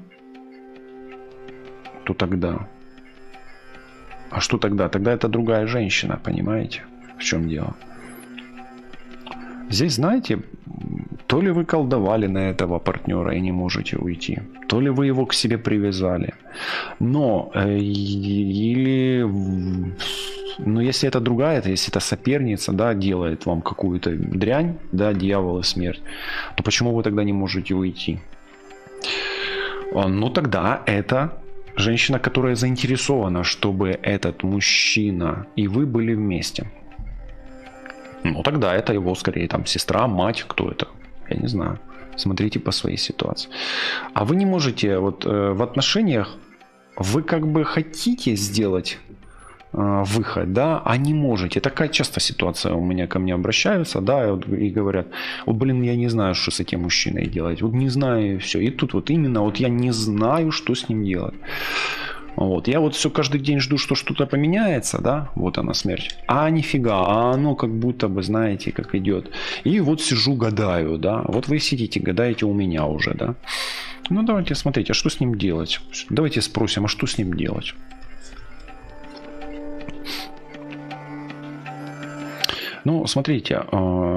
А что тогда? Тогда это другая женщина, понимаете? В чем дело? Здесь, знаете, то ли вы колдовали на этого партнера и не можете уйти, то ли вы его к себе привязали. Но, если это другая, если это соперница, да, делает вам какую-то дрянь, да, дьявол и смерть, то почему вы тогда не можете уйти? Ну, тогда это женщина, которая заинтересована, чтобы этот мужчина и вы были вместе. Ну, тогда это его, скорее, там, сестра, мать, кто это, я не знаю. Смотрите по своей ситуации. А вы не можете, вот в отношениях, вы как бы хотите сделать выход, да, а не можете. Такая часто ситуация у меня, ко мне обращаются, да, и говорят, вот, блин, я не знаю, что с этим мужчиной делать, вот не знаю, все. И тут вот именно, вот я не знаю, что с ним делать. Вот. Я вот все каждый день жду, что что-то поменяется, да, вот она смерть, а нифига, а оно как будто бы, знаете, как идет. И вот сижу, гадаю, да, вот вы сидите, гадаете у меня уже, да. Ну давайте смотрите, а что с ним делать? Давайте спросим, а что с ним делать? Ну, смотрите,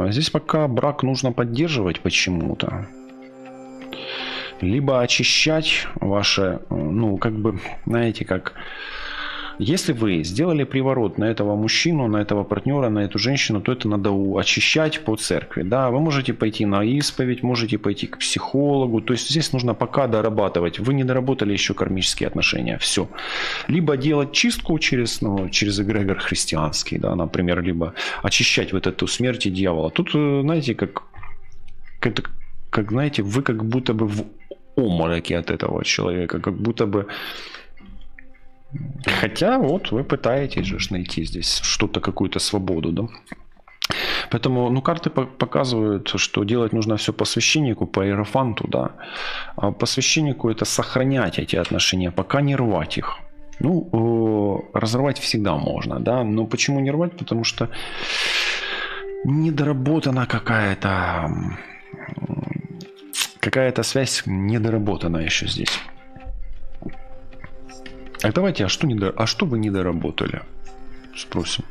здесь пока брак нужно поддерживать почему-то. Либо очищать ваше, ну, как бы, знаете, как... Если вы сделали приворот на этого мужчину, на этого партнера, на эту женщину, то это надо очищать по церкви, да. Вы можете пойти на исповедь, можете пойти к психологу, то есть здесь нужно пока дорабатывать. Вы не доработали еще кармические отношения, все. Либо делать чистку через эгрегор христианский, да, например, либо очищать вот эту смерть и дьявола. Тут, знаете, как знаете, вы как будто бы в обмороке от этого человека, как будто бы... Хотя вот вы пытаетесь же найти здесь что-то, какую-то свободу, да? Поэтому, ну, карты показывают, что делать нужно все по священнику, по иерофанту, да. А по священнику это сохранять эти отношения, пока не рвать их. Ну, разорвать всегда можно, да. Но почему не рвать? Потому что недоработана какая-то связь недоработана еще здесь. А давайте, а что вы не доработали? Спросим.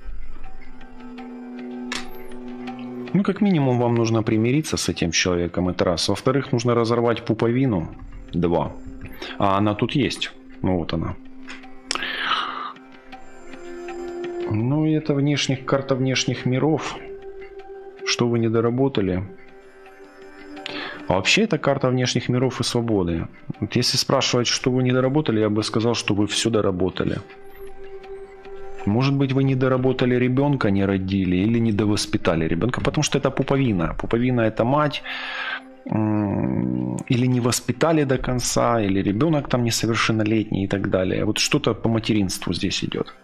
Ну, как минимум, вам нужно примириться с этим человеком, это раз. Во-вторых, нужно разорвать пуповину, 2. А она тут есть. Ну, вот она. Ну, и это карта внешних миров. Что вы не доработали? А вообще это карта внешних миров и свободы. Вот если спрашивать, что вы не доработали, я бы сказал, что вы все доработали. Может быть, вы не доработали ребенка, не родили, или не довоспитали ребенка, потому что это пуповина. Пуповина – это мать, или не воспитали до конца, или ребенок там несовершеннолетний и так далее. Вот что-то по материнству здесь идет.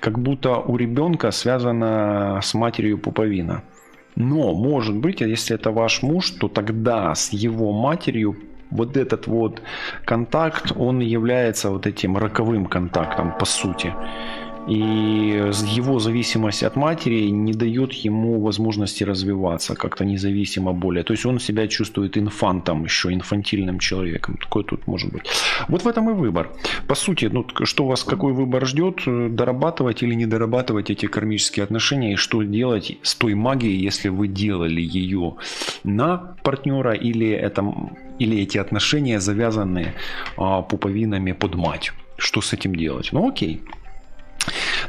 Как будто у ребенка связана с матерью пуповина. Но, может быть, если это ваш муж, то тогда с его матерью вот этот вот контакт, он является вот этим роковым контактом, по сути. И его зависимость от матери не дает ему возможности развиваться как-то независимо более. То есть он себя чувствует инфантом, еще инфантильным человеком. Такой тут может быть. Вот в этом и выбор. По сути, ну, что вас, какой выбор ждет, дорабатывать или не дорабатывать эти кармические отношения, и что делать с той магией, если вы делали ее на партнера, или эти отношения завязаны пуповинами под мать. Что с этим делать? Ну окей.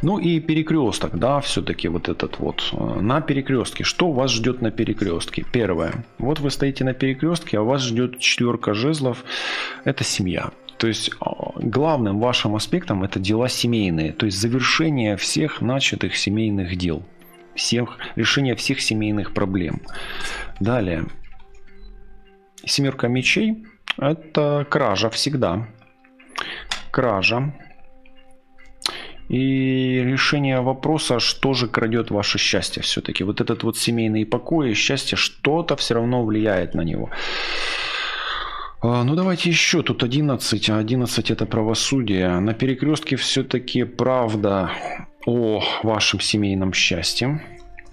Ну и перекресток, да, все-таки вот этот вот. На перекрестке. Что вас ждет на перекрестке? Первое. Вот вы стоите на перекрестке, а вас ждет 4 жезлов. Это семья. То есть главным вашим аспектом это дела семейные. То есть завершение всех начатых семейных дел. Решение всех семейных проблем. Далее. 7 мечей. Это кража всегда. Кража. И решение вопроса, что же крадет ваше счастье все-таки. Вот этот вот семейный покой и счастье, что-то все равно влияет на него. Ну давайте еще, тут 11, а 11 это правосудие. На перекрестке все-таки правда о вашем семейном счастье.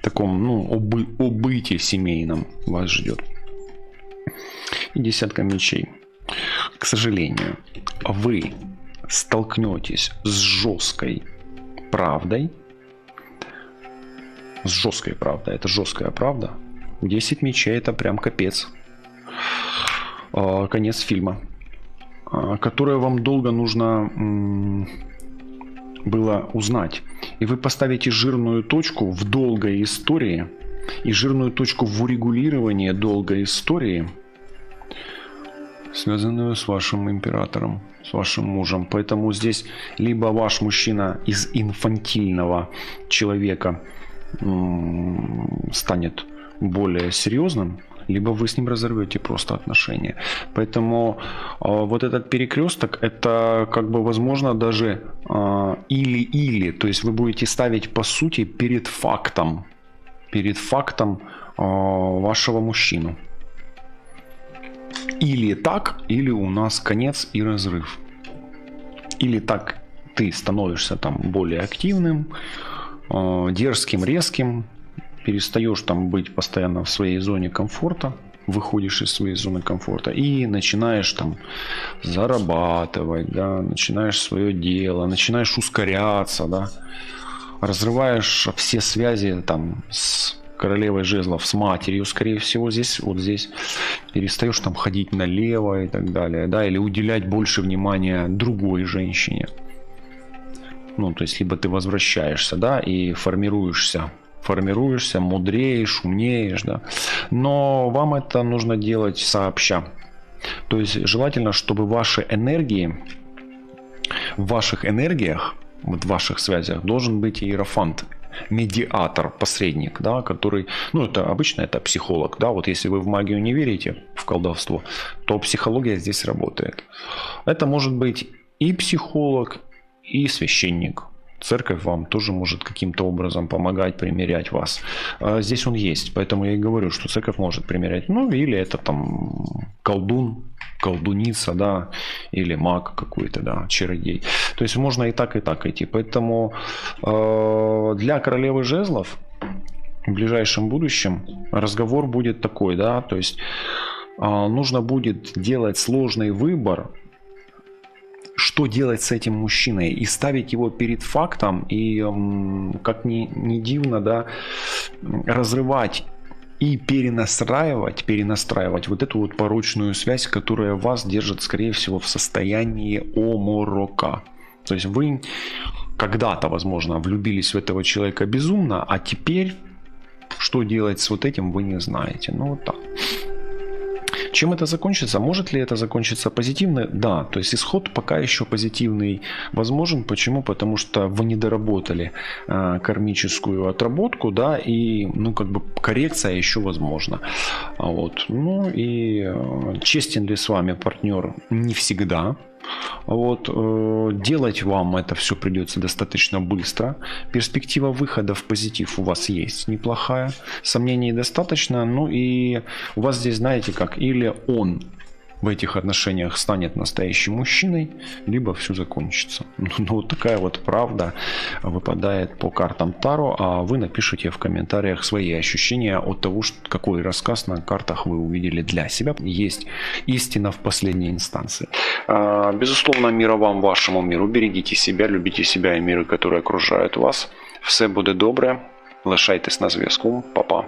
Таком, ну, о быте семейном вас ждет. И 10 мечей. К сожалению, вы столкнетесь с жесткой правдой. С жесткой правдой. Это жесткая правда. 10 мечей это прям капец. Конец фильма. Которое вам долго нужно было узнать. И вы поставите жирную точку в долгой истории. И жирную точку в урегулировании долгой истории, связанную с вашим императором, с вашим мужем. Поэтому здесь либо ваш мужчина из инфантильного человека станет более серьезным, либо вы с ним разорвете просто отношения. Поэтому вот этот перекресток, это как бы возможно даже или-или. То есть вы будете ставить по сути перед фактом вашего мужчину. Или так, или у нас конец и разрыв. Или так ты становишься там более активным, дерзким, резким, перестаешь там быть постоянно в своей зоне комфорта, выходишь из своей зоны комфорта и начинаешь там зарабатывать, да, начинаешь свое дело, начинаешь ускоряться, да, разрываешь все связи там с королевой жезлов, с матерью, скорее всего, здесь, вот здесь, перестаешь там ходить налево и так далее, да, или уделять больше внимания другой женщине. Ну, то есть, либо ты возвращаешься, да, и формируешься, мудреешь, умнеешь, да, но вам это нужно делать сообща. То есть, желательно, чтобы ваши энергии, в ваших энергиях, вот в ваших связях должен быть иерофант, медиатор, посредник, да, который, ну, это обычно это психолог, да, вот если вы в магию не верите, в колдовство, то психология здесь работает. Это может быть и психолог, и священник. Церковь вам тоже может каким-то образом помогать, примирять вас. Здесь он есть, поэтому я и говорю, что церковь может примирять. Ну, или это там колдун, колдуница, да, или маг какой-то, да, чародей. То есть можно и так идти. Поэтому для королевы жезлов в ближайшем будущем разговор будет такой, да, то есть нужно будет делать сложный выбор, что делать с этим мужчиной, и ставить его перед фактом, и, как ни дивно, да, разрывать и перенастраивать вот эту вот порочную связь, которая вас держит, скорее всего, в состоянии оморока. То есть вы когда-то, возможно, влюбились в этого человека безумно, а теперь что делать с вот этим, вы не знаете. Ну вот так. Чем это закончится? Может ли это закончиться позитивно? Да, то есть исход пока еще позитивный возможен. Почему? Потому что вы не доработали кармическую отработку, да, и, ну, как бы коррекция еще возможна. Вот. Ну и честен ли с вами партнер? Не всегда. Вот, делать вам это все придется достаточно быстро. Перспектива выхода в позитив у вас есть неплохая. Сомнений достаточно. Ну и у вас здесь, знаете как, или он в этих отношениях станет настоящим мужчиной, либо все закончится. Ну, вот такая вот правда выпадает по картам Таро, а вы напишите в комментариях свои ощущения от того, какой рассказ на картах вы увидели для себя. Есть истина в последней инстанции. Безусловно, мира вам, вашему миру. Берегите себя, любите себя и миры, которые окружают вас. Все буде добре. Лишайтесь на зв'язку. Па-па.